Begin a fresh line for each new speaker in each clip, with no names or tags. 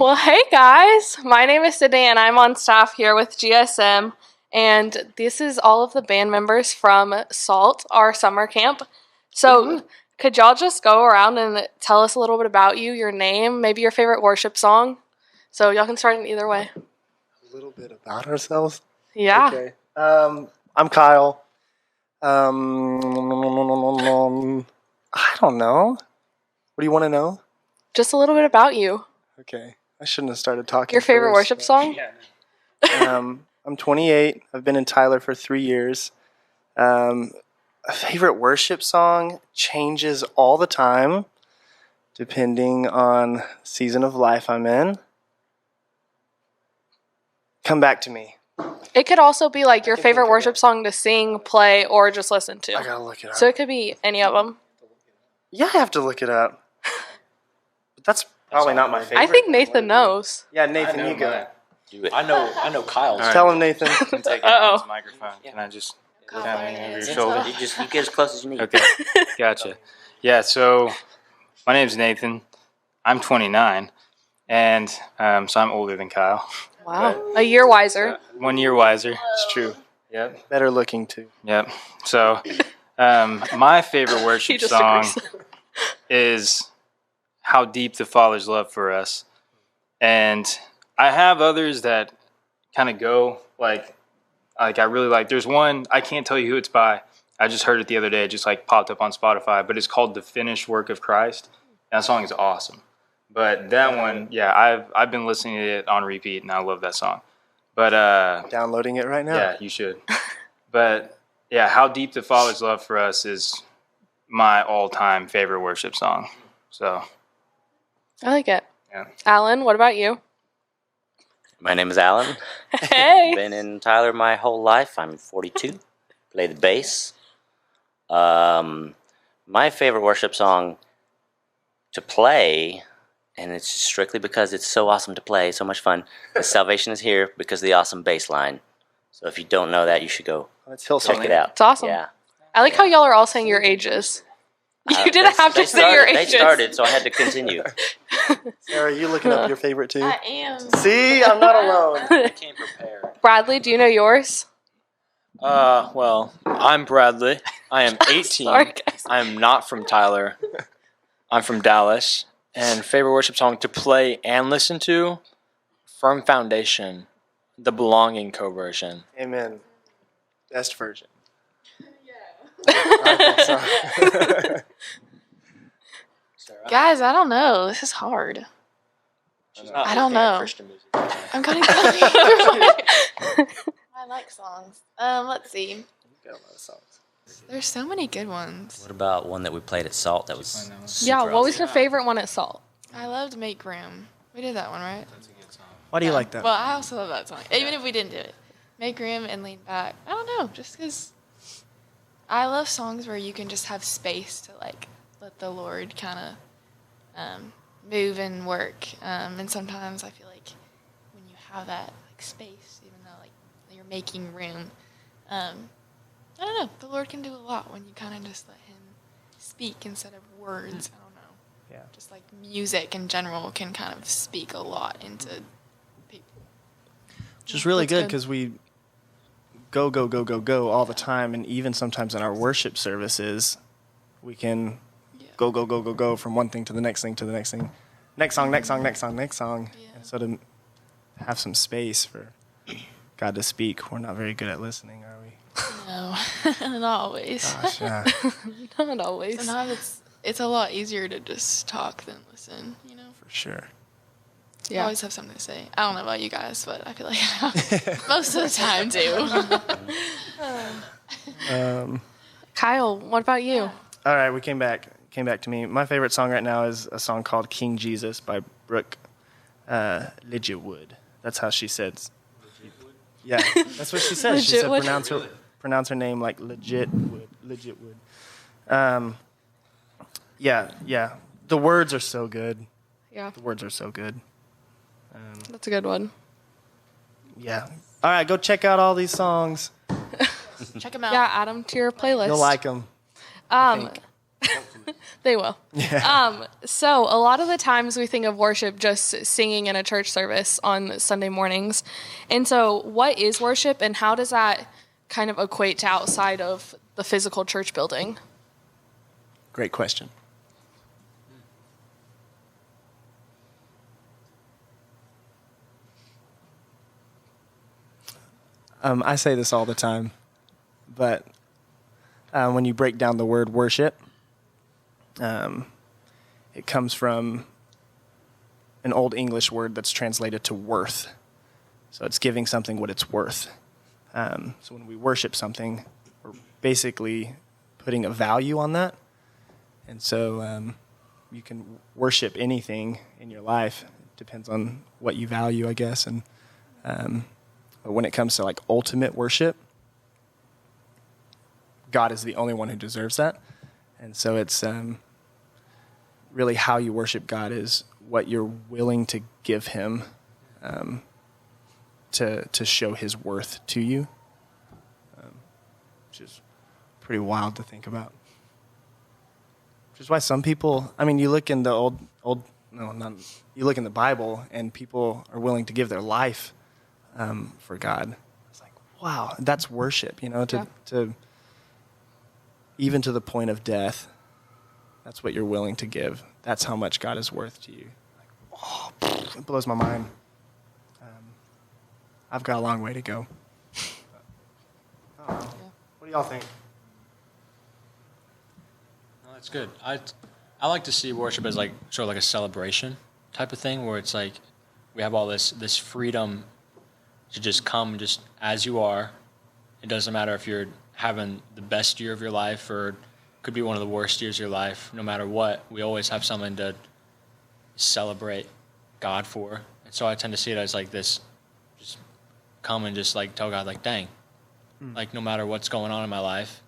Well, hey guys, my name is Sydnie and I'm on staff here with GSM, and this is all of the band members from SALT, our summer camp. So, could y'all just go around and tell us a little bit about you, your name, maybe your favorite worship song? So, y'all can start in either way.
A little bit about ourselves?
Yeah.
Okay. I'm Kyle. I don't know. What do you want to know?
Just a little bit about you.
Okay. I shouldn't have started talking.
Your favorite
first,
worship song?
I'm 28. I've been in Tyler for 3 years. A favorite worship song changes all the time, depending on season of life I'm in. Come back to me.
It could also be like your favorite worship song to sing, play, or just listen to.
I gotta look it up.
So it could be any of them.
Yeah, I have to look it up. But that's probably not my favorite.
I think Nathan knows.
Yeah, Nathan, you go.
Do it. I know Kyle's.
All right.
Tell him, Nathan.
I'm taking
Uh-oh.
his microphone. Can I just
Go
kind
for
of
it.
over your
It's
shoulder?
all- you get as close as you need.
Okay, gotcha. Yeah, so my name's Nathan. I'm 29, and so I'm older than Kyle.
Wow. A year wiser.
1 year wiser. It's true. Yep.
Better looking, too.
Yep. So my favorite
He
worship
just
song
agrees.
is How Deep the Father's Love for Us. And I have others that kind of go like I really like. There's one, I can't tell you who it's by. I just heard it the other day. It just like popped up on Spotify, but it's called The Finished Work of Christ. And that song is awesome. But that one, yeah, I've been listening to it on repeat and I love that song. But
Downloading it right now.
yeah, you should. But yeah, How Deep the Father's Love for Us is my all-time favorite worship song. So,
I like it.
yeah.
Alan, what about you?
My name is Alan.
Hey.
Been in Tyler my whole life. I'm 42. Play the bass. My favorite worship song to play, and it's strictly because it's so awesome to play, so much fun, is Salvation is Here because of the awesome bass line. So if you don't know that, you should go
It's Hillsong.
check it out.
It's awesome.
Yeah.
I like how y'all are all saying your ages. You didn't have to say your ages.
They started, so I had to continue.
Sarah, are you looking up your favorite, too?
I am.
See? I'm not alone.
I came prepared.
Bradley, do you know yours?
Well, I'm Bradley. I am 18.
Sorry, guys.
I am not from Tyler. I'm from Dallas. And favorite worship song to play and listen to? Firm Foundation, the Belonging co-version.
Amen. Best version.
Guys, I don't know. This is hard. I don't know.
Christian music.
I'm kind of I like songs. Let's see.
Got a lot of songs.
There's so many good ones.
What about one that we played at Salt that was super
Yeah, what was
awesome?
your favorite one at Salt?
I loved Make Room. We did that one, right?
Why do you like that?
Well, I also love that song. Even if we didn't do it. Make Room and Lean Back. I don't know. Just because I love songs where you can just have space to, like, let the Lord kind of move and work. And sometimes I feel like when you have that, like, space, even though, like, you're making room, I don't know. The Lord can do a lot when you kind of just let Him speak instead of words. I don't know.
Yeah.
Just like music in general can kind of speak a lot into people.
Which is really
That's
good
good.
because we go all the time, and even sometimes in our worship services, we can
Yeah.
go from one thing to the next thing to the next thing. Next song.
Yeah.
And so to have some space for God to speak, we're not very good at listening, are we?
No, not always.
Gosh, yeah.
Not always.
Sometimes it's a lot easier to just talk than listen, you know?
For sure.
I
Yeah.
always have something to say. I don't know about you guys, but I feel like most of the time too.
Kyle, what about you?
All right, we came back to me. My favorite song right now is a song called King Jesus by Brooke Lidgetwood. That's how she says. Yeah, that's what she says. She said
Lidgetwood?
pronounce her name like Lidgetwood. Yeah. The words are so good.
Yeah,
The words are so good.
that's a good one.
Yeah. All right, go check out all these songs.
Check them out.
Yeah, add them to your playlist.
You'll like them.
Um, They will. So a lot of the times we think of worship just singing in a church service on Sunday mornings. And so what is worship, and how does that kind of equate to outside of the physical church building?
Great question. I say this all the time, but when you break down the word worship, it comes from an Old English word that's translated to worth. So it's giving something what it's worth. So when we worship something, we're basically putting a value on that. And so you can worship anything in your life. It depends on what you value, I guess. And but when it comes to like ultimate worship, God is the only one who deserves that. And so it's really how you worship God is what you're willing to give him to show his worth to you, which is pretty wild to think about. Which is why some people, I mean, you look in the you look in the Bible and people are willing to give their life for God. It's like, wow, that's worship, to even to the point of death. That's what you're willing to give. That's how much God is worth to you. Like, oh, it blows my mind. I've got a long way to go. What do y'all think?
No, that's good. I like to see worship as like sort of like a celebration type of thing, where it's like we have all this freedom to just come just as you are. It doesn't matter if you're having the best year of your life or could be one of the worst years of your life. No matter what, we always have something to celebrate God for. And so I tend to see it as like this, just come and just like tell God, like, dang, like no matter what's going on in my life,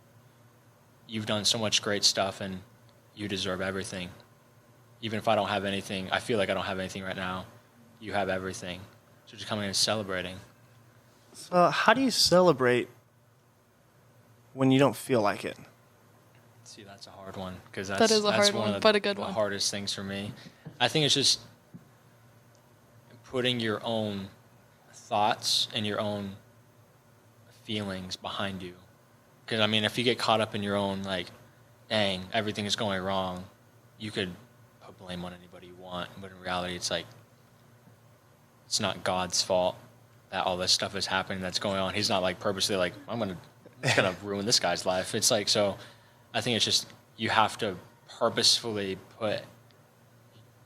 you've done so much great stuff and you deserve everything. Even if I don't have anything, I feel like I don't have anything right now, you have everything. So just coming and celebrating.
So how do you celebrate when you don't feel like it?
See, that's a hard one, because
That is a hard one, but a good one.
The hardest things for me. I think it's just putting your own thoughts and your own feelings behind you. Because, I mean, if you get caught up in your own, like, dang, everything is going wrong, you could put blame on anybody you want. But in reality, it's like, it's not God's fault that all this stuff is happening that's going on. He's not, like, purposely like, I'm going to ruin this guy's life. It's like, so I think it's just you have to purposefully put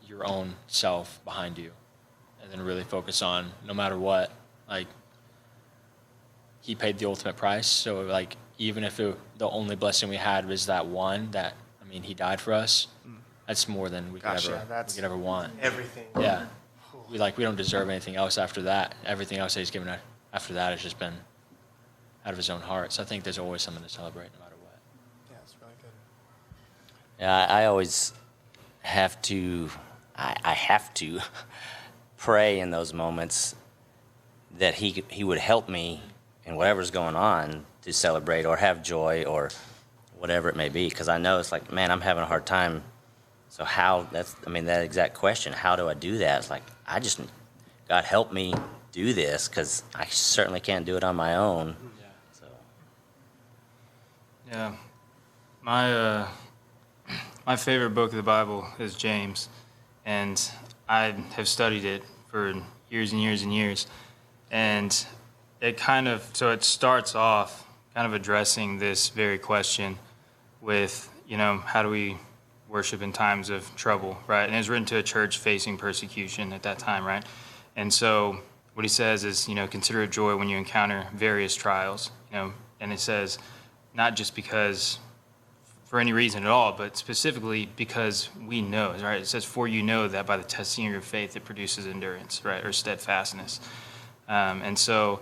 your own self behind you and then really focus on, no matter what, like, he paid the ultimate price. So, like, even if the only blessing we had was that one, that, I mean, he died for us, that's more than we could ever want.
Everything.
Yeah. We don't deserve anything else after that. Everything else that he's given after that has just been out of his own heart. So I think there's always something to celebrate no matter what.
Yeah, it's really good.
Yeah, I always have to, I have to pray in those moments that he would help me in whatever's going on to celebrate or have joy or whatever it may be. Because I know it's like, man, I'm having a hard time. So that exact question, how do I do that? It's like, God help me do this, because I certainly can't do it on my own.
Yeah.
So.
Yeah. My favorite book of the Bible is James, and I have studied it for years and years and years. And it it starts off kind of addressing this very question with, how do we worship in times of trouble, right? And it was written to a church facing persecution at that time, right? And so what he says is, consider it joy when you encounter various trials, and it says not just because for any reason at all, but specifically because we know, right? It says, for you know that by the testing of your faith, it produces endurance, right? Or steadfastness. And so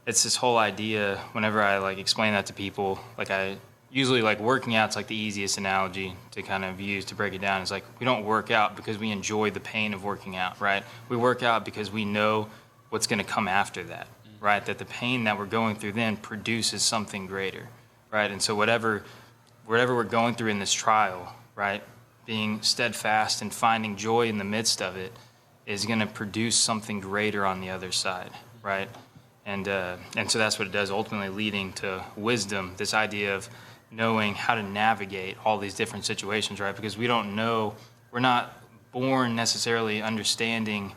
it's this whole idea, whenever I explain that to people, I usually working out's the easiest analogy to kind of use to break it down. It's we don't work out because we enjoy the pain of working out, right? We work out because we know what's going to come after that, right? That the pain that we're going through then produces something greater, right? And so whatever we're going through in this trial, right, being steadfast and finding joy in the midst of it is going to produce something greater on the other side, right? And so that's what it does, ultimately leading to wisdom, this idea of knowing how to navigate all these different situations, right? Because we don't know, we're not born necessarily understanding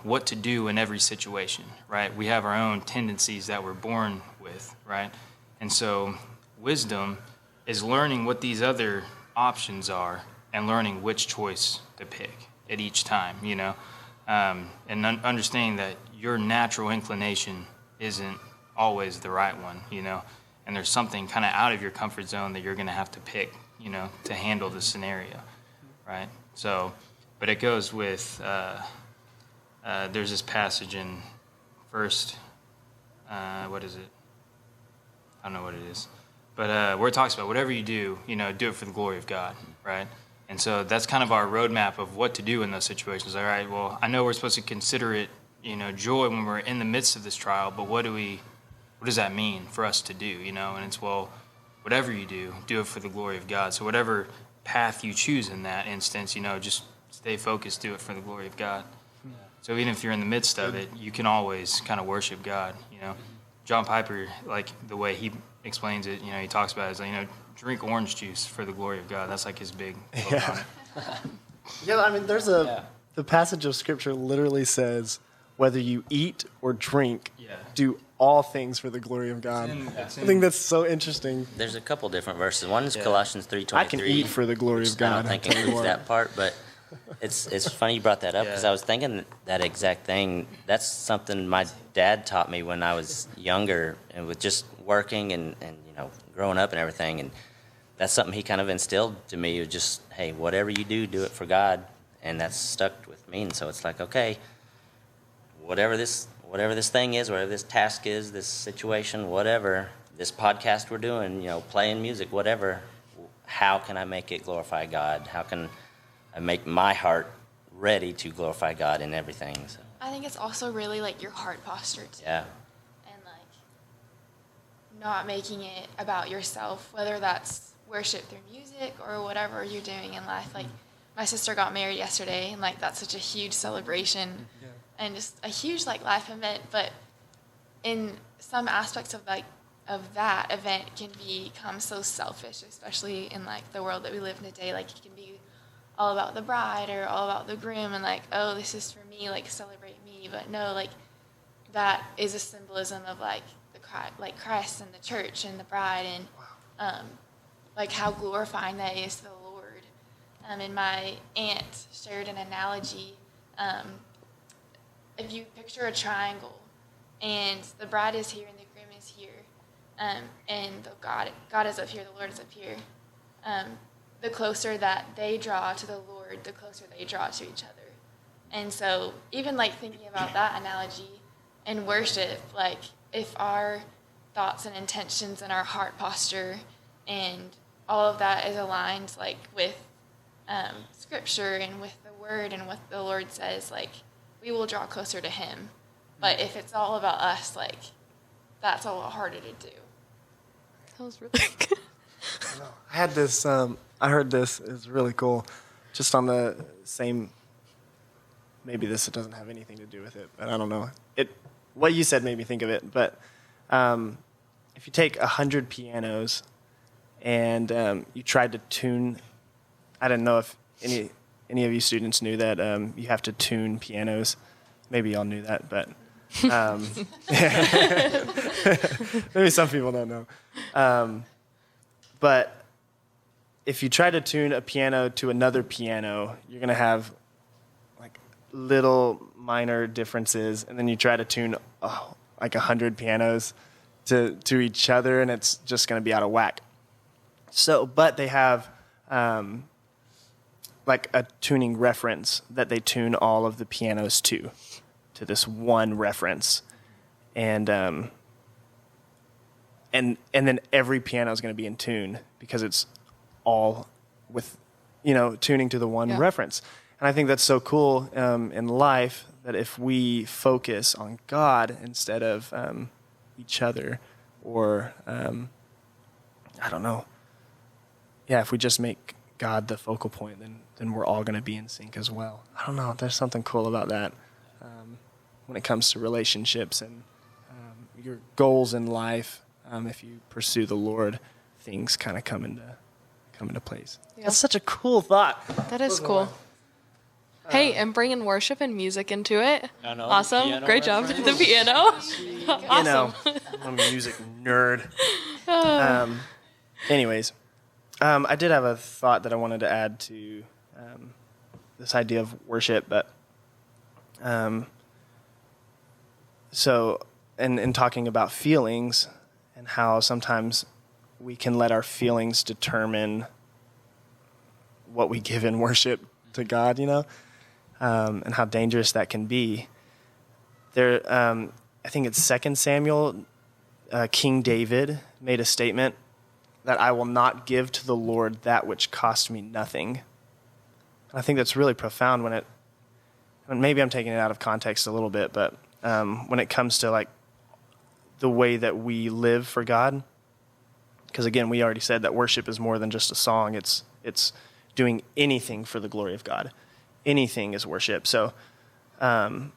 what to do in every situation, right? We have our own tendencies that we're born with, right? And so wisdom is learning what these other options are and learning which choice to pick at each time, you know? And understanding that your natural inclination isn't always the right one, you know? And there's something kind of out of your comfort zone that you're going to have to pick, you know, to handle the scenario, right? So, but it goes with, there's this passage in what is it? I don't know what it is. But where it talks about whatever you do, you know, do it for the glory of God, right? And so that's kind of our roadmap of what to do in those situations. All right, well, I know we're supposed to consider it, you know, joy when we're in the midst of this trial, but what does that mean for us to do, you know? And it's, well, whatever you do it for the glory of God. So whatever path you choose in that instance, you know, just stay focused, do it for the glory of God. So even if you're in the midst of it, you can always kind of worship God, you know. John Piper, like the way he explains it, you know, he talks about it as, like, you know, drink orange juice for the glory of God. That's like his big quote on it.
Yeah, I mean, the passage of Scripture literally says, whether you eat or drink, do all things for the glory of God. I think that's so interesting.
There's a couple different verses. One is Colossians 3:23.
I can eat for the glory of God.
I don't think includes that part, but it's funny you brought that up because I was thinking that exact thing. That's something my dad taught me when I was younger, and with just working and you know, growing up and everything. And that's something he kind of instilled to me. Of just, hey, whatever you do it for God, and that's stuck with me. And so it's like, okay, whatever this thing is, whatever this task is, this situation, whatever, this podcast we're doing, you know, playing music, whatever, how can I make it glorify God? How can I make my heart ready to glorify God in everything? So.
I think it's also really like your heart posture too.
Yeah.
And like not making it about yourself, whether that's worship through music or whatever you're doing in life. Like my sister got married yesterday, and like that's such a huge celebration and just a huge like life event. But in some aspects of that event can become so selfish, especially in like the world that we live in today. Like it can be all about the bride or all about the groom, and like, oh, this is for me, like celebrate me. But no, like that is a symbolism of like Christ and the church and the bride, and like how glorifying that is to the Lord. And my aunt shared an analogy. If you picture a triangle, and the bride is here and the groom is here, and God is up here, the Lord is up here. The closer that they draw to the Lord, the closer they draw to each other. And so even like thinking about that analogy in worship, like if our thoughts and intentions and our heart posture and all of that is aligned like with Scripture and with the Word and what the Lord says, like we will draw closer to Him. But if it's all about us, like that's a lot harder to do.
That was really good.
I had this, I heard this is really cool, just on the same, maybe this doesn't have anything to do with it, but I don't know. What you said made me think of it, but if you take 100 pianos and you tried to tune, I didn't know if any of you students knew that you have to tune pianos. Maybe y'all knew that, but maybe some people don't know. But if you try to tune a piano to another piano, you're going to have like little minor differences, and then you try to tune like 100 pianos to each other, and it's just going to be out of whack. So, but they have like a tuning reference that they tune all of the pianos to this one reference, and then every piano is going to be in tune because it's all with, tuning to the one reference. And I think that's so cool in life, that if we focus on God instead of each other, or I don't know, if we just make God the focal point, then we're all going to be in sync as well. I don't know. There's something cool about that when it comes to relationships and your goals in life. If you pursue the Lord, things kind of come into place.
Yeah.
That's such a cool thought.
That is cool. Hey, and bringing worship and music into it.
I know,
Awesome.
piano
Great job.
reference.
The piano. Awesome.
I'm a music nerd. Anyways, I did have a thought that I wanted to add to this idea of worship, but so in talking about feelings and how sometimes we can let our feelings determine what we give in worship to God, and how dangerous that can be. There, I think it's 2 Samuel, King David made a statement that I will not give to the Lord that which cost me nothing. I think that's really profound maybe I'm taking it out of context a little bit, but when it comes to like the way that we live for God, because again, we already said that worship is more than just a song. It's doing anything for the glory of God. Anything is worship. So, but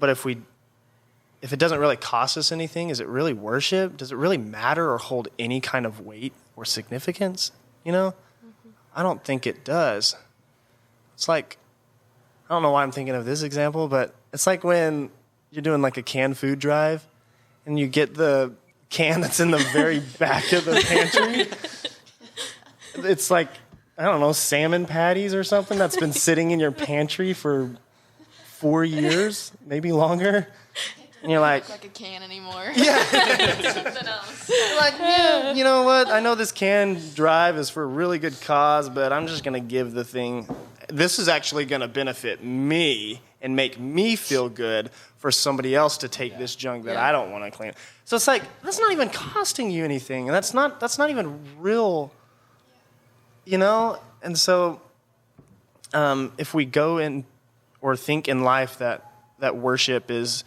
if it doesn't really cost us anything, is it really worship? Does it really matter or hold any kind of weight or significance? I don't think it does. It's like, I don't know why I'm thinking of this example, but it's like when you're doing like a canned food drive and you get the can that's in the very back of the pantry. It's like, I don't know, salmon patties or something that's been sitting in your pantry for 4 years, maybe longer. And you're like,
Like a can anymore.
yeah.
Something else.
You're like, man, you know what? I know this canned drive is for a really good cause, but I'm just going to give the thing. This is actually going to benefit me and make me feel good for somebody else to take this junk that I don't want to clean. So it's like, that's not even costing you anything. And that's not even real, And so if we go in or think in life that worship is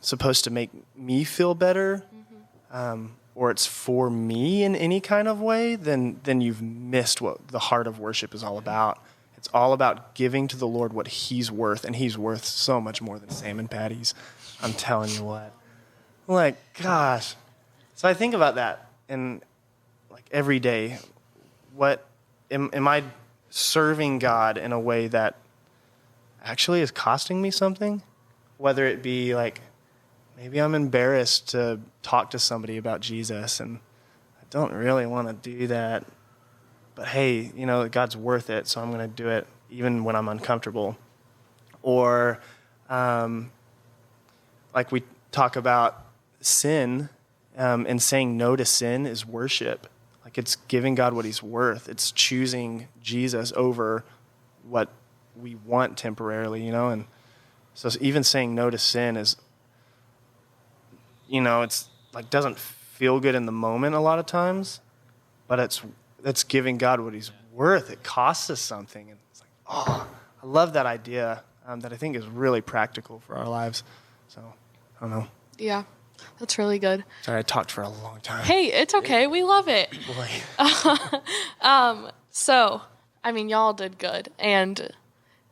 supposed to make me feel better, or it's for me in any kind of way, then you've missed what the heart of worship is all about. It's all about giving to the Lord what he's worth, and he's worth so much more than salmon patties. I'm telling you what. Like, gosh. So I think about that, and like every day, what am I serving God in a way that actually is costing me something? Whether it be like, maybe I'm embarrassed to talk to somebody about Jesus, and I don't really want to do that. But hey, God's worth it, so I'm going to do it even when I'm uncomfortable. Or like we talk about sin, and saying no to sin is worship. Like it's giving God what he's worth. It's choosing Jesus over what we want temporarily, and so even saying no to sin is, it's like doesn't feel good in the moment a lot of times, but it's giving God what he's worth. It costs us something. And it's like, I love that idea that I think is really practical for our lives. So, I don't know.
Yeah, that's really good.
Sorry, I talked for a long time.
Hey, it's okay. We love it.
Boy.
So, y'all did good. And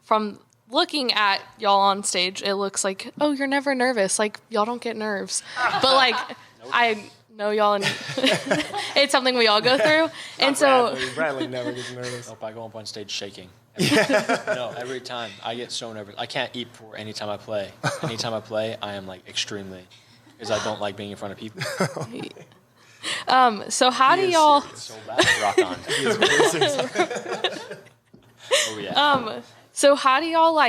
from looking at y'all on stage, it looks like, oh, you're never nervous. Like, y'all don't get nerves. But, like, nope. I know y'all, and it's something we all go through. And so
Bradley never gets nervous.
Nope, I go up on stage shaking. Every time. I get so nervous. I can't eat before any time I play. Anytime I play, I am, like, extremely, because I don't like being in front of people.
So how do y'all...
So bad. Rock on. Oh, yeah.
So how do y'all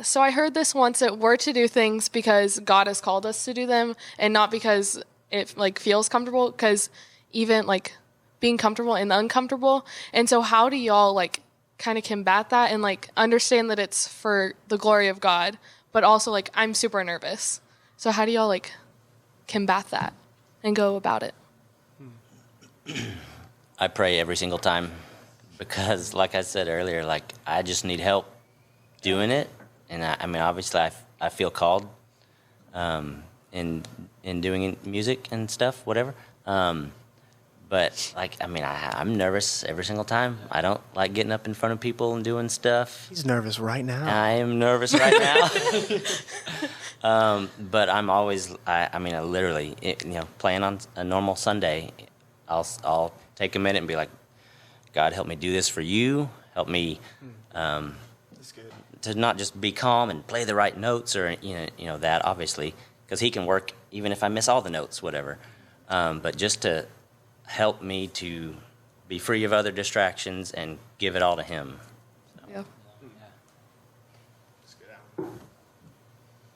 so I heard this once, that we're to do things because God has called us to do them and not because it feels comfortable, because even being comfortable in the uncomfortable. And so how do y'all kind of combat that and understand that it's for the glory of God, but also I'm super nervous. So how do y'all combat that and go about it?
I pray every single time because, like I said earlier, I just need help doing it. And obviously I feel called in doing music and stuff, whatever. But I'm nervous every single time. I don't like getting up in front of people and doing stuff.
He's nervous right now.
I am nervous right now. But I'm always, I literally, playing on a normal Sunday, I'll take a minute and be like, God, help me do this for you. Help me
That's good.
to not just be calm and play the right notes, or that obviously, because He can work even if I miss all the notes, whatever. But just to help me to be free of other distractions and give it all to Him.
Yeah.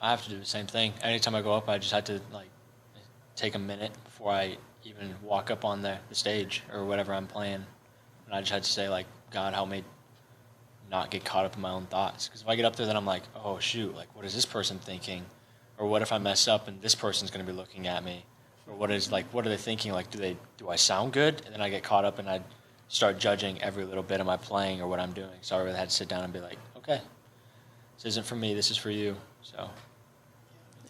I have to do the same thing. Anytime I go up, I just have to take a minute before I even walk up on the stage or whatever I'm playing, and I just had to say God, help me not get caught up in my own thoughts. Because if I get up there, then I'm like, oh shoot, what is this person thinking? Or what if I mess up and this person's going to be looking at me? Or what are they thinking? Do I sound good? And then I get caught up and I start judging every little bit of my playing or what I'm doing. So I really had to sit down and be like, okay, this isn't for me, this is for you. So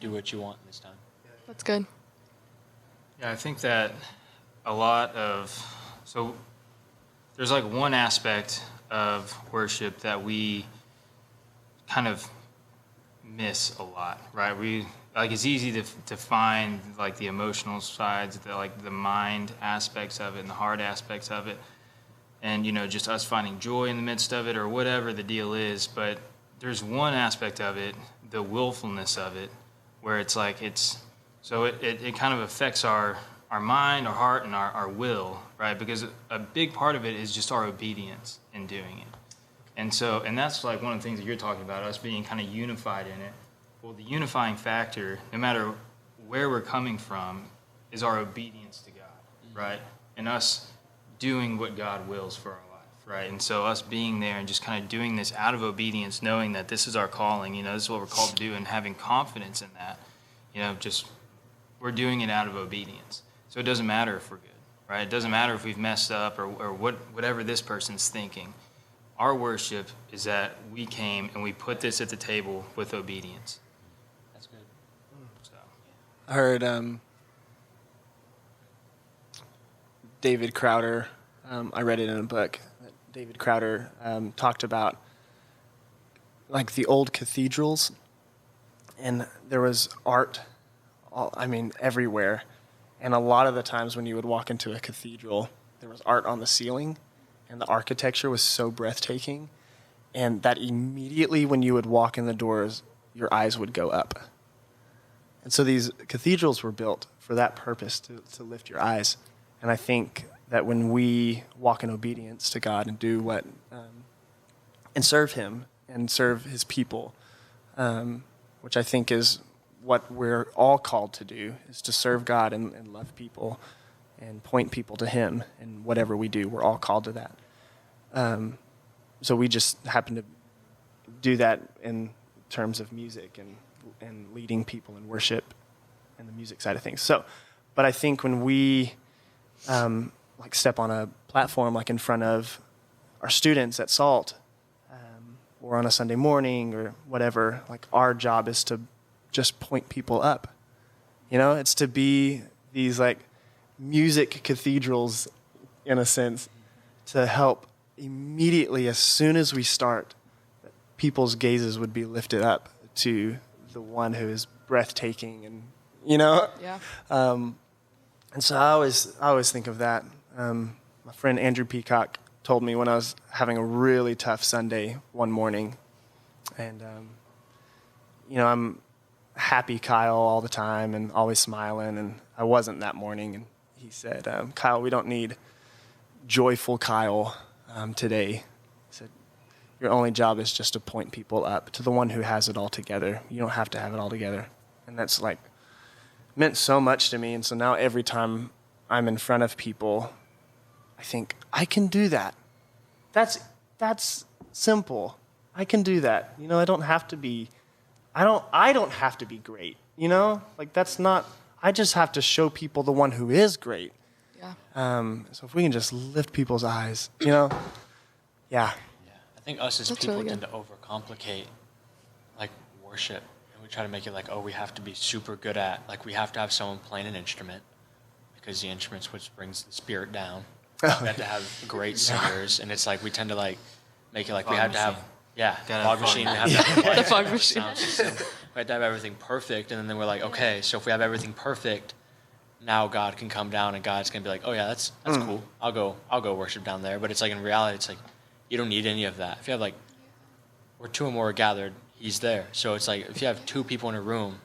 do what you want this time.
That's good.
Yeah, I think that there's one aspect of worship that we kind of miss a lot, right? It's easy to find the emotional sides, the mind aspects of it and the heart aspects of it, and just us finding joy in the midst of it or whatever the deal is. But there's one aspect of it, the willfulness of it, where it kind of affects our mind, our heart, and our will, right? Because a big part of it is just our obedience in doing it. And that's one of the things that you're talking about, us being kind of unified in it. Well, the unifying factor, no matter where we're coming from, is our obedience to God, right? And us doing what God wills for our life, right? And so us being there and just kind of doing this out of obedience, knowing that this is our calling, this is what we're called to do, and having confidence in that, just we're doing it out of obedience. So it doesn't matter if we're good, right? It doesn't matter if we've messed up or whatever this person's thinking. Our worship is that we came and we put this at the table with obedience.
That's good.
So.
I heard David Crowder, I read it in a book, that David Crowder talked about the old cathedrals, and there was art, everywhere. And a lot of the times when you would walk into a cathedral, there was art on the ceiling, and the architecture was so breathtaking, and that immediately when you would walk in the doors, your eyes would go up. And so these cathedrals were built for that purpose, to lift your eyes. And I think that when we walk in obedience to God and do what, and serve Him and serve His people, which I think is what we're all called to do, is to serve God and love people and point people to Him. And whatever we do, we're all called to that. So we just happen to do that in terms of music and leading people in worship and the music side of things. So, but I think when we step on a platform in front of our students at SALT, or on a Sunday morning or whatever, our job is to just point people up. It's to be these music cathedrals, in a sense, to help immediately, as soon as we start, people's gazes would be lifted up to the one who is breathtaking, and
Yeah.
And so I always think of that. My friend Andrew Peacock told me when I was having a really tough Sunday one morning, and I'm happy Kyle all the time and always smiling, and I wasn't that morning. And he said, Kyle, we don't need joyful Kyle today. He said, your only job is just to point people up to the one who has it all together. You don't have to have it all together. And that's meant so much to me. And so now every time I'm in front of people, I think, I can do that. That's simple. I can do that. I don't have to be great, that's not, I just have to show people the one who is great.
Yeah.
So if we can just lift people's eyes, yeah.
I think us as
That's
people
really
tend
good.
to overcomplicate worship, and we try to make it we have to be super good at, we have to have someone playing an instrument. because the instruments, which brings the spirit down. We have to have great singers, and it's like we tend to like make it like we have to have fog machine. We have to have like,
The fog machine.
sound system. We have to have everything perfect, and then we're like, okay, so if we have everything perfect, now God can come down, and God's gonna be like, oh yeah, that's cool. I'll go worship down there. But it's like in reality, it's like you don't need any of that. If you have like where two or more are gathered, He's there. So it's like if you have two people in a room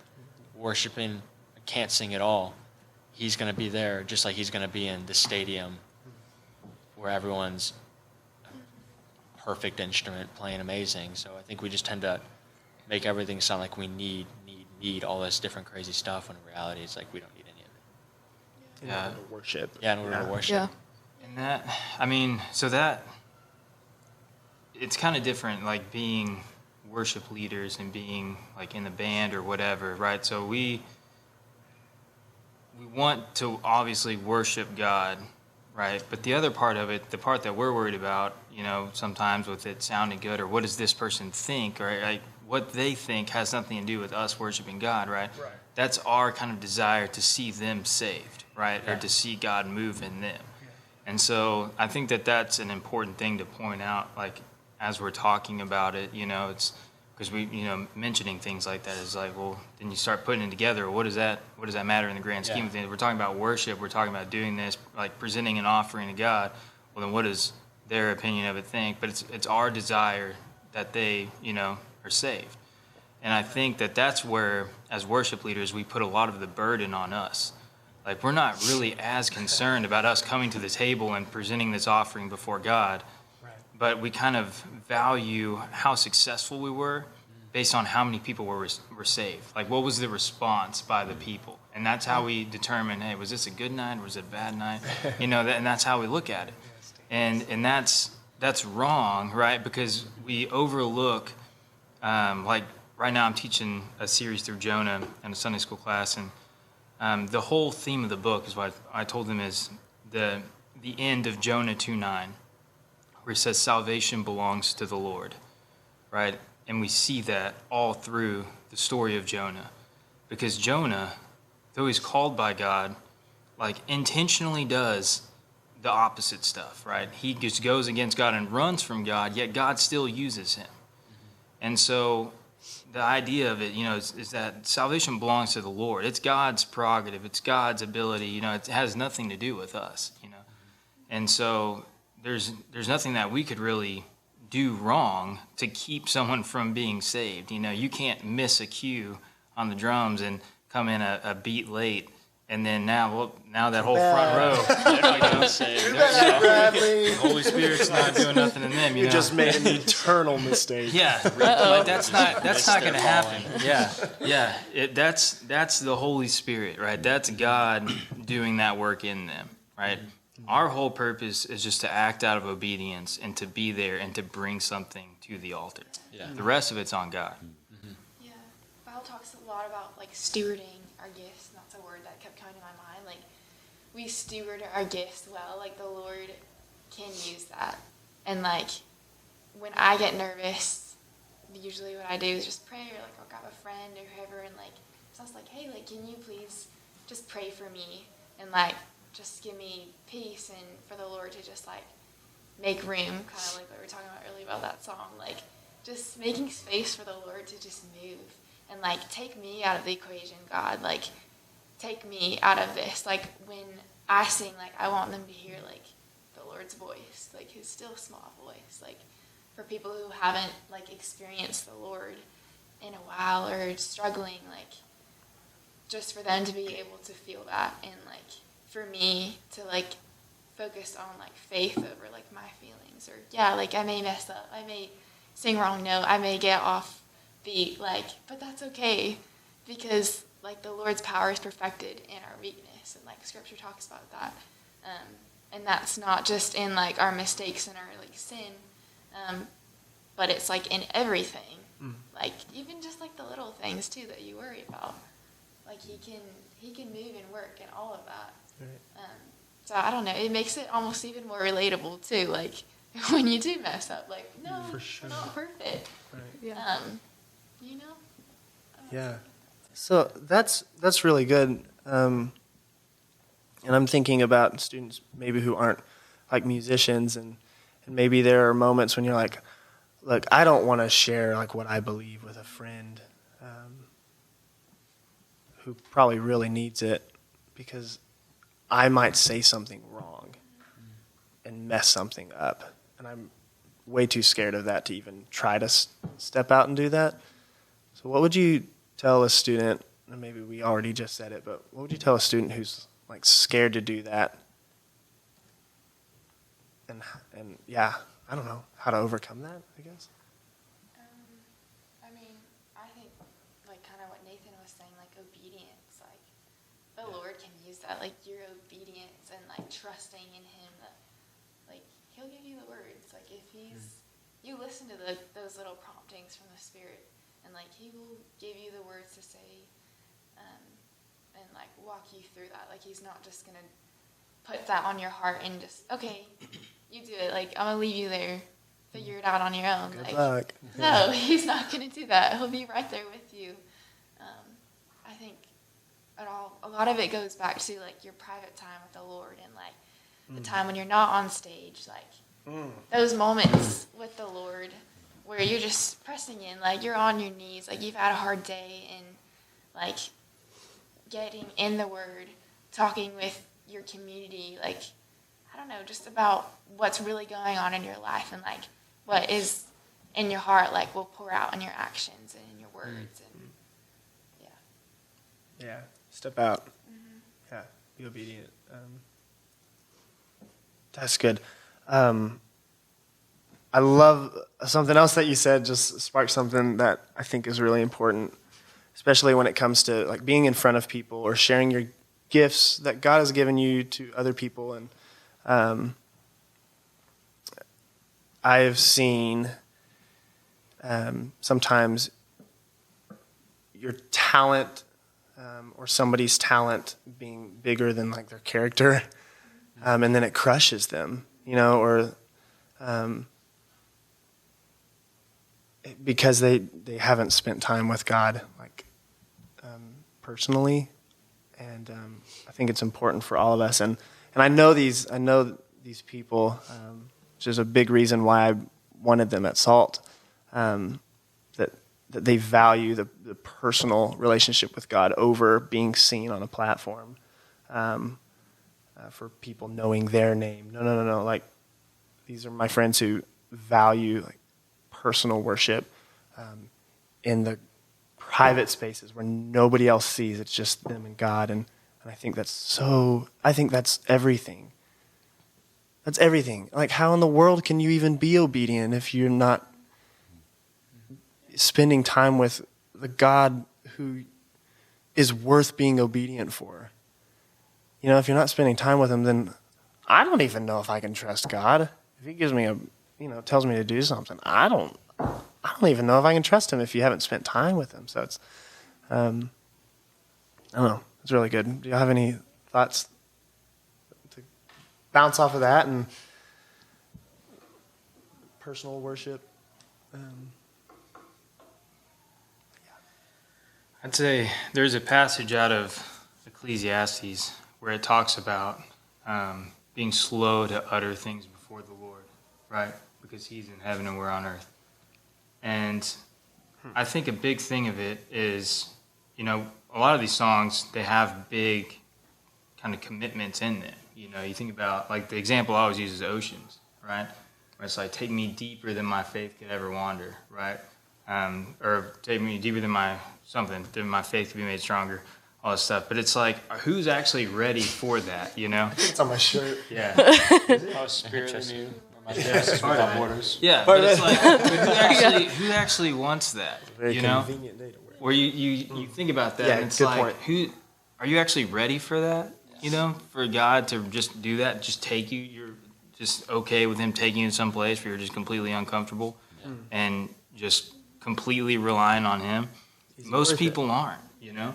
worshiping, can't sing at all, He's gonna be there, just like He's gonna be in the stadium where everyone's perfect instrument playing amazing. So I think we just tend to make everything sound like we need all this different crazy stuff, when in reality it's like we don't need any of it.
In order to worship.
Yeah, in order to worship.
Yeah.
And that, I mean, so that, it's kind of different, like being worship leaders and being like in the band or whatever, right? So we want to obviously worship God, right? But the other part of it, the part that we're worried about, you know, sometimes with it sounding good, or what does this person think, or like what they think has nothing to do with us worshiping God, right?
Right.
That's our kind of desire to see them saved, right? Or to see God move in them. And so I think that that's an important thing to point out, like as we're talking about it, you know, it's because we, you know, mentioning things like that is like, well, then you start putting it together. What does that matter in the grand scheme of things? We're talking about worship. We're talking about doing this, like presenting an offering to God. Well, then what does their opinion of it think? But it's our desire that they, you know, are saved. And I think that that's where, as worship leaders, we put a lot of the burden on us. Like, we're not really as concerned about us coming to the table and presenting this offering before God, but we kind of value how successful we were based on how many people were saved. Like, what was the response by the people? And that's how we determine, hey, was this a good night or was it a bad night? You know, and that's how we look at it. And that's wrong, right? Because we overlook, like right now I'm teaching a series through Jonah in a Sunday school class, and the whole theme of the book is what I told them is the end of Jonah 2:9, where it says salvation belongs to the Lord, right? And we see that all through the story of Jonah, because Jonah, though he's called by God, like intentionally does the opposite stuff, right? He just goes against God and runs from God, yet God still uses him. And so the idea of it, you know, is that salvation belongs to the Lord. It's God's prerogative. It's God's ability. You know, it has nothing to do with us, you know. And so there's nothing that we could really do wrong to keep someone from being saved. You know, you can't miss a cue on the drums and come in a beat late, and then now that whole front row, they're not getting saved.
Bradley.
The Holy Spirit's not doing nothing in them. You know?
just made an eternal mistake.
Yeah, like that's not going to happen. Yeah. That's the Holy Spirit, right? That's God doing that work in them, right? Our whole purpose is just to act out of obedience and to be there and to bring something to the altar.
Yeah.
The rest of it's on God.
Yeah, Bible talks a lot about like stewarding our gifts. And that's a word that kept coming to my mind. Like, we steward our gifts well. Like, the Lord can use that. And like, when I get nervous, usually what I do is just pray, or like I'll grab a friend or whoever, and like, so I was like, hey, like, can you please just pray for me and like just give me peace, and for the Lord to just like make room, kind of like what we were talking about earlier about that song, like just making space for the Lord to just move and like take me out of the equation, God, like take me out of this. Like, when I sing, like I want them to hear like the Lord's voice, like his still small voice, like for people who haven't like experienced the Lord in a while or struggling, like just for them to be able to feel that, and like for me to like focus on like faith over like my feelings, or like I may mess up, I may sing wrong note, I may get off beat, like, but that's okay, because like the Lord's power is perfected in our weakness, and like Scripture talks about that, and that's not just in like our mistakes and our like sin, but it's like in everything, like even just like the little things too that you worry about, like he can move and work in all of that. Right. So I don't know, it makes it almost even more relatable too, like when you do mess up, like, no, for sure. We're not perfect. Right. Yeah. You know?
Yeah. So that's really good. And I'm thinking about students maybe who aren't like musicians, and maybe there are moments when you're like, look, I don't want to share like what I believe with a friend who probably really needs it, because I might say something wrong and mess something up. And I'm way too scared of that to even try to step out and do that. So what would you tell a student, and maybe we already just said it, but what would you tell a student who's like scared to do that? And yeah, I don't know how to overcome that, I guess.
I mean, I think like kind of what Nathan was saying, like obedience, like the Lord can use that, like your obedience and like trusting in Him, that like He'll give you the words. Like if you listen to those little promptings from the Spirit, and like He will give you the words to say, and like walk you through that. Like He's not just gonna put that on your heart and just, okay, you do it. Like I'm gonna leave you there, figure it out on your own.
Good
like,
luck.
No, He's not gonna do that. He'll be right there with you. I think a lot of it goes back to like your private time with the Lord, and like the time when you're not on stage, like those moments with the Lord where you're just pressing in, like you're on your knees, like you've had a hard day, and like getting in the Word, talking with your community, like I don't know, just about what's really going on in your life, and like what is in your heart, like will pour out in your actions and in your words. And
Yeah, step out. Yeah, be obedient. That's good. I love something else that you said, just sparked something that I think is really important, especially when it comes to like being in front of people or sharing your gifts that God has given you to other people. And I have seen sometimes your talent or somebody's talent being bigger than like their character, and then it crushes them, or because they haven't spent time with God, like personally. And I think it's important for all of us. And I know these people, which is a big reason why I wanted them at Salt, that they value the personal relationship with God over being seen on a platform, for people knowing their name. No. Like, these are my friends who value like personal worship in the private spaces where nobody else sees. It's just them and God. And I think that's everything. That's everything. Like, how in the world can you even be obedient if you're not spending time with the God who is worth being obedient for? If you're not spending time with Him, then I don't even know if I can trust God. If He gives me tells me to do something, I don't even know if I can trust Him if you haven't spent time with Him. So it's, I don't know. It's really good. Do you have any thoughts to bounce off of that and personal worship?
I'd say there's a passage out of Ecclesiastes where it talks about being slow to utter things before the Lord, right? Because He's in heaven and we're on earth. And I think a big thing of it is, a lot of these songs, they have big kind of commitments in them. You think about, like, the example I always use is Oceans, right? Where it's like, take me deeper than my faith could ever wander, right? Or take me deeper than my faith could be made stronger, all this stuff. But it's like, who's actually ready for that,
It's on my shirt.
Yeah.
Oh, spirit in you. Without borders.
Yeah, but it's like, who actually wants that,
Very convenient day to wear.
Where you think about that,
Yeah,
and it's
good
like,
point.
who are you actually ready for that? For God to just do that, just take you. You're just okay with Him taking you to some place where you're just completely uncomfortable and just completely relying on Him. Most people aren't,
Yeah.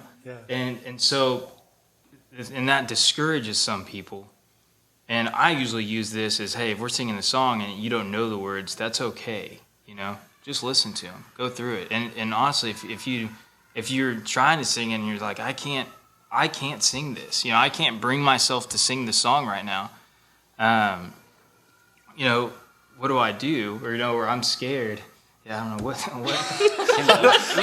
and so that discourages some people. And I usually use this as, hey, if we're singing a song and you don't know the words, that's okay. Just listen to them, go through it. And honestly, if you're trying to sing it and you're like, I I can't sing this. I can't bring myself to sing this song right now. What do I do? Or I'm scared. Yeah, I don't know what.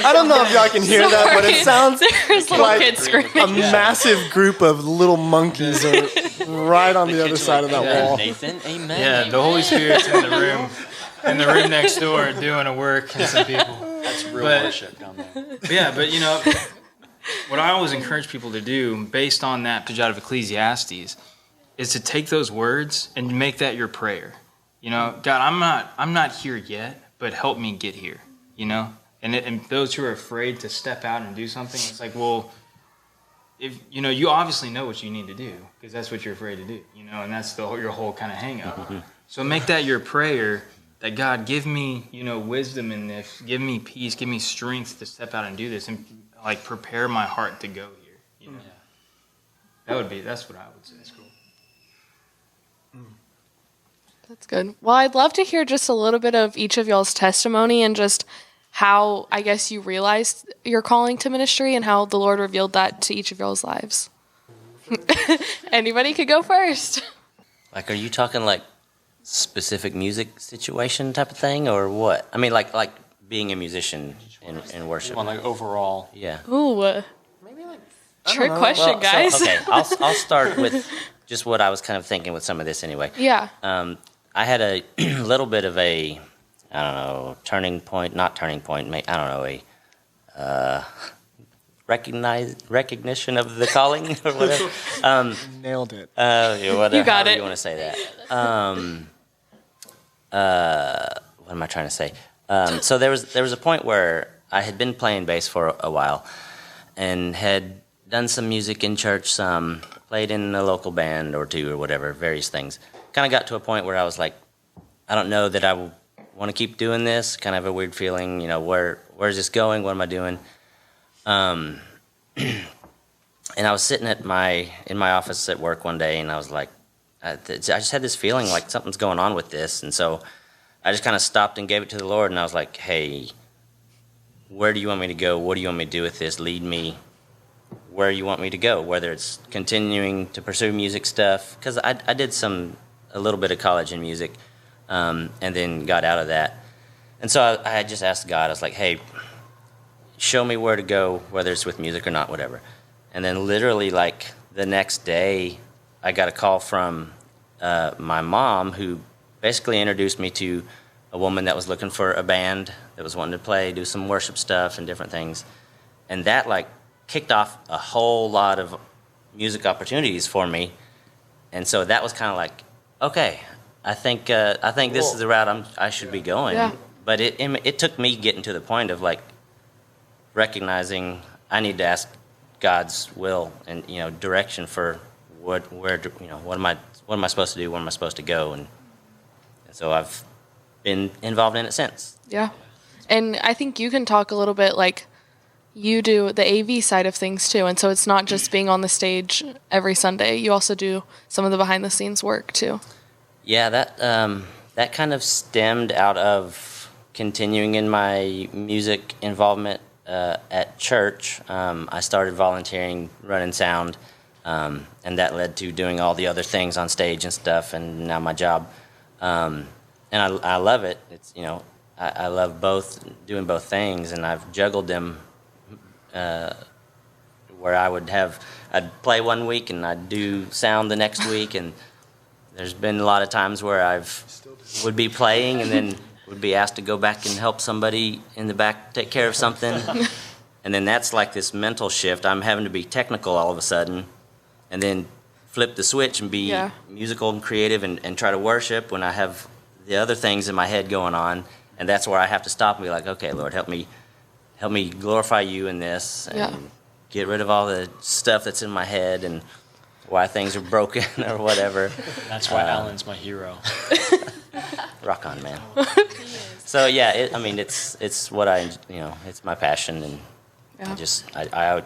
I don't know if y'all can hear that, but it sounds
There's little
like
kids screaming.
a massive group of little monkeys are right on the other side of that wall.
Nathan, amen.
Yeah, the Holy Spirit's in the room next door doing a work and some people.
That's real worship down there.
But what I always encourage people to do, based on that passage out of Ecclesiastes, is to take those words and make that your prayer. God, I'm not here yet, but help me get here. And those who are afraid to step out and do something, it's like, well, if you obviously know what you need to do because that's what you're afraid to do. And that's your whole kind of hang up. Mm-hmm. So make that your prayer. That God, give me, wisdom in this. Give me peace. Give me strength to step out and do this, and like prepare my heart to go here. That's what I would say. That's cool.
That's good. Well, I'd love to hear just a little bit of each of y'all's testimony and just how, I guess, you realized your calling to ministry and how the Lord revealed that to each of y'all's lives. Anybody could go first.
Like, are you talking like specific music situation type of thing, or what? I mean, like being a musician in worship.
Well, like overall.
Yeah.
Ooh, trick question,
Well,
guys.
So, okay, I'll start with just what I was kind of thinking with some of this anyway.
Yeah.
I had a little bit of a, turning point, not turning point, recognition of the calling or whatever.
Nailed it.
Whatever,
You got it.
You want to say that. What am I trying to say? So there was a point where I had been playing bass for a while and had done some music in church, played in a local band or two or whatever, various things. Kind of got to a point where I was like, I don't know that I want to keep doing this. Kind of a weird feeling, where's this going? What am I doing? And I was sitting in my office at work one day, and I was like, I just had this feeling like something's going on with this, and so I just kind of stopped and gave it to the Lord, and I was like, hey, where do you want me to go? What do you want me to do with this? Lead me where you want me to go, whether it's continuing to pursue music stuff, because I did a little bit of college in music, and then got out of that. And so I just asked God, I was like, hey, show me where to go, whether it's with music or not, whatever. And then literally like the next day, I got a call from my mom, who basically introduced me to a woman that was looking for a band that was wanting to play, do some worship stuff and different things. And that like kicked off a whole lot of music opportunities for me. And so that was kind of like, okay, I think this is the route I should be going.
Yeah.
But it took me getting to the point of like recognizing I need to ask God's will and direction for what am I supposed to do, where am I supposed to go, and so I've been involved in it since.
Yeah. And I think you can talk a little bit like you do the AV side of things too. And so it's not just being on the stage every Sunday. You also do some of the behind the scenes work too.
Yeah, that kind of stemmed out of continuing in my music involvement at church. I started volunteering, running sound, and that led to doing all the other things on stage and stuff, and now my job. And I love it. It's I love doing both things, and I've juggled them where I'd play one week and I'd do sound the next week, and there's been a lot of times where would be playing and then would be asked to go back and help somebody in the back take care of something. And then that's like this mental shift. I'm having to be technical all of a sudden and then flip the switch and be musical and creative and try to worship when I have the other things in my head going on. And that's where I have to stop and be like, okay, Lord, help me glorify you in this and get rid of all the stuff that's in my head and why things are broken or whatever.
That's why Alan's my hero.
Rock on, man. So yeah, it's what it's my passion, and I would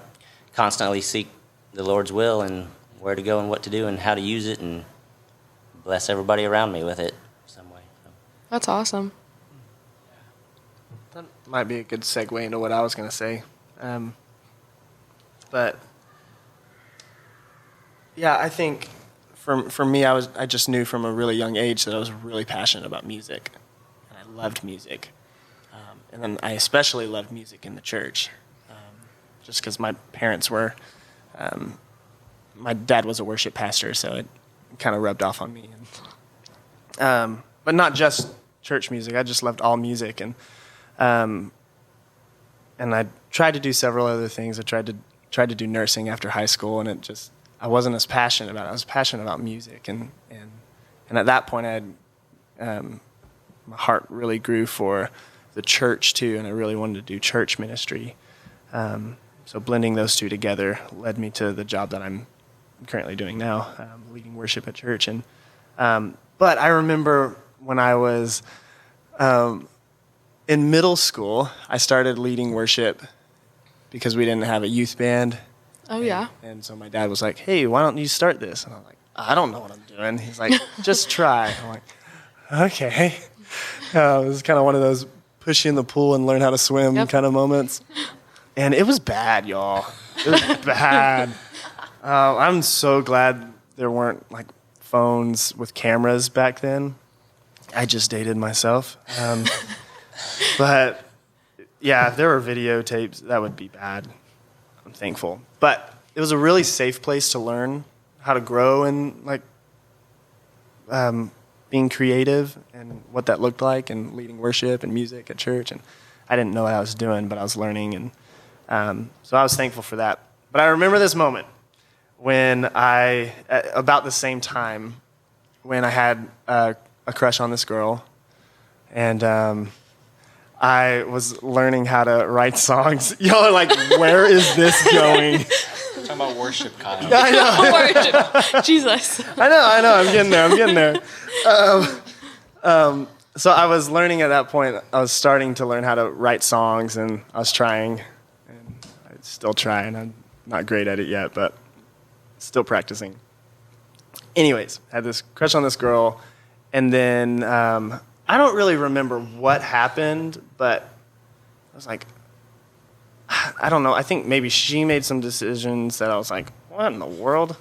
constantly seek the Lord's will and where to go and what to do and how to use it and bless everybody around me with it some way. So.
That's awesome.
That might be a good segue into what I was going to say. But
Yeah, I think for me, I just knew from a really young age that I was really passionate about music, and I loved music, and then I especially loved music in the church, just because my parents were. My dad was a worship pastor, so it kind of rubbed off on me. But not just church music. I just loved all music, and I tried to do several other things. I tried to do nursing after high school, and I wasn't as passionate about it. I was passionate about music, and at that point, my heart really grew for the church too, and I really wanted to do church ministry. So blending those two together led me to the job that I'm currently doing now, leading worship at church. And but I remember when I was in middle school, I started leading worship because we didn't have a youth band.
Oh, yeah.
And so my dad was like, "Hey, why don't you start this?" And I'm like, "I don't know what I'm doing." He's like, "Just try." I'm like, "Okay." It was kind of one of those push you in the pool and learn how to swim kind of moments. And it was bad, y'all. It was bad. I'm so glad there weren't like phones with cameras back then. I just dated myself. But yeah, if there were videotapes, that would be bad. I'm thankful. But it was a really safe place to learn how to grow and like being creative and what that looked like and leading worship and music at church. And I didn't know what I was doing, but I was learning. And so I was thankful for that. But I remember this moment when about the same time, when I had a crush on this girl. And I was learning how to write songs. Y'all are like, where is this going?
Talking about worship, Kyle.
I know.
Worship. Jesus.
I know. I'm getting there. So I was learning at that point. I was starting to learn how to write songs, and I was trying, and I still try, and I'm not great at it yet, but still practicing. Anyways, I had this crush on this girl, and then I don't really remember what happened, but I was like, I don't know. I think maybe she made some decisions that I was like, what in the world?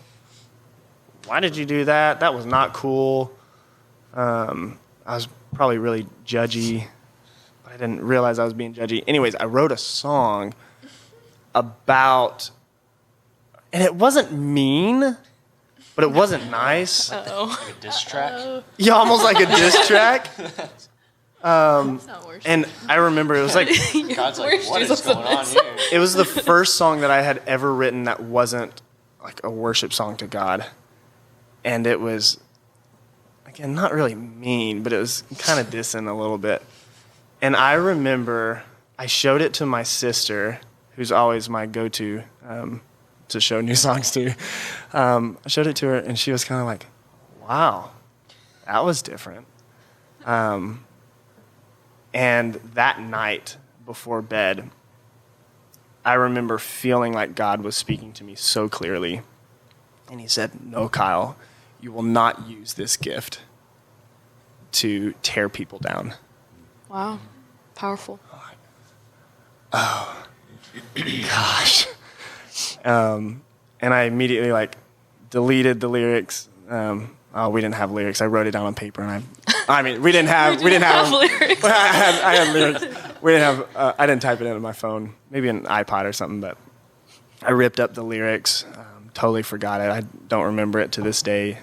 Why did you do that? That was not cool. I was probably really judgy, but I didn't realize I was being judgy. Anyways, I wrote a song about, and it wasn't mean, but it wasn't nice.
Uh-oh.
Like a diss track.
Yeah, almost like a diss track.
It's not worship.
And I remember it was like,
God's like, what is going on here?
it was the first song that I had ever written that wasn't like a worship song to God. And it was, again, not really mean, but it was kind of dissing a little bit. And I remember I showed it to my sister, who's always my go-to to show new songs to. I showed it to her, and she was kind of like, wow, that was different. And that night before bed, I remember feeling like God was speaking to me so clearly. And he said, no, Kyle, you will not use this gift to tear people down.
Wow. Powerful.
Oh, gosh. And I immediately like deleted the lyrics. We didn't have lyrics. I wrote it down on paper, and I mean, we didn't have
lyrics.
I had lyrics. We didn't have. I didn't type it into my phone. Maybe an iPod or something. But I ripped up the lyrics. Totally forgot it. I don't remember it to this day.